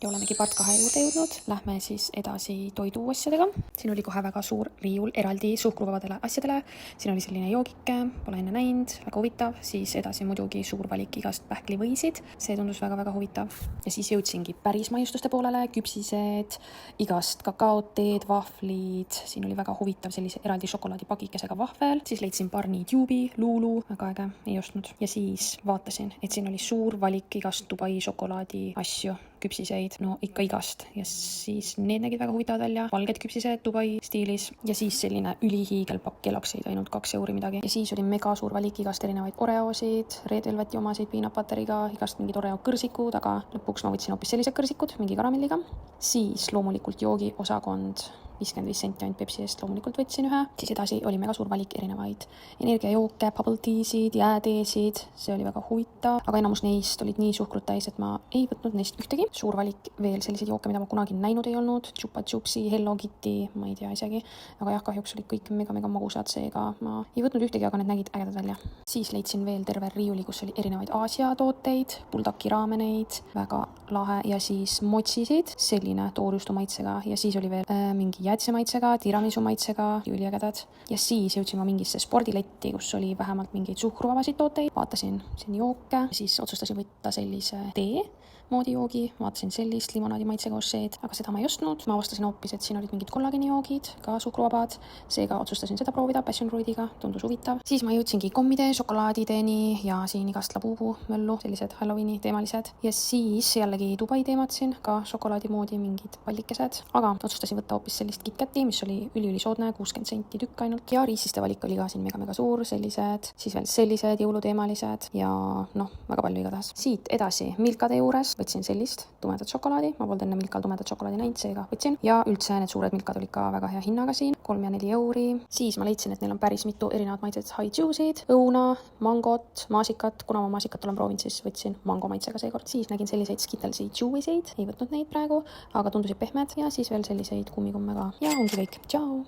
Ja olemegi part 2 juurde jõudnud. Lähme siis edasi toiduasjadega. Siin oli kohe väga suur riiul eraldi suhkruvabadele asjadele. Siin oli selline joogike, pole enne näinud, väga huvitav. Siis edasi muidugi suur valik igast pähklivõisid. See tundus väga huvitav. Ja siis jõudsingi päris maiustuste poolele, küpsised, igast kakaod, teed, vahvlid. Siin oli väga huvitav sellise eraldi šokolaadipakikesega vahvel. Siis leidsin Barni Tube'i, Lulu, väga äge, ei ostnud. Ja siis vaatasin, et siin oli suur valik igast Dubai šokolaadi asju, küpsiseid, no ikka igast. Ja siis need nägid väga huvitavad välja, valged küpsised Dubai stiilis. Ja siis selline ülihiigelpakk kelakseid, ainult 2 euri midagi. Ja siis oli mega suur valik igast erinevaid Oreosid, Red Velveti omasid peanut butteriga, igast mingid Oreo kõrsikud, aga lõpuks ma võtsin hoopis sellised kõrsikud, mingi karamelliga. Siis loomulikult joogiosakond, 55 senti ainult Pepsi eest loomulikult võtsin ühe. Siis edasi oli mega suur valik erinevaid energiajooke, bubble teasid, jääteesid, see oli väga huvitav, aga enamus neist olid nii suhkrut täis, et ma ei võtnud neist ühtegi. Suur valik veel selliseid jooke, mida ma kunagi näinud ei olnud, Chupa Chupsi, Hello Kitty, ma ei tea isegi, aga jah, kahjuks olid kõik mega magusad, seega ma ei võtnud ühtegi, aga need nägid ägedad välja. Siis leidsin veel terve riiuli, kus oli erinevaid Aasia tooteid, buldaki raameneid, väga lahe, ja siis motsisid, selline toorjuustu maitsega, ja siis oli veel mingi jäätise maitsega, tiramisu maitsega, üliägedad. Ja siis jõudsin ma mingisse spordiletti, kus oli vähemalt mingeid suhkruvabasid tooteid. Vaatasin siin jooke, siis otsustasin võtta sellise tee moodi joogi, vaatasin sellist limonaadi maitsega osseed, aga seda ma ei ostnud. Ma avastasin hoopis, et siin olid mingid kollagenijoogid, ka suhkruvabad, seega otsustasin seda proovida passion fruitiga, tundus huvitav. Siis ma jõudsingi kommide, šokolaadideni ja siin igast labubu möllu, sellised Halloweeni teemalised. Ja siis jällegi Dubai teemad siin, ka šokolaadi moodi mingid pallikesed, aga otsustasin võtta hoopis sellist KitKati, mis oli ülisoodne, 60 senti tükk ainult. Ja riisiste valik oli ka siin mega suur, sellised, siis veel sellised jõuluteemalised ja noh, väga palju igatahes. Siit edasi Milkade juures võtsin sellist tumedat šokolaadi, ma polnud enne Milkal tumedat šokolaadi näinud, seega võtsin. Ja üldse need suured Milkad olid ka väga hea hinnaga siin, 3 ja 4 euri. Siis ma leidsin, et neil on päris mitu erinevat maitset high juice'id, õuna, mangot, maasikat. Kuna ma maasikat olen proovinud, siis võtsin mango maitsega seekord. Siis nägin selliseid Skittlesi chewiseid, ei võtnud neid praegu, aga tundusid pehmed. Ja siis veel selliseid kummikumme ka. Ja ongi kõik. Tšau!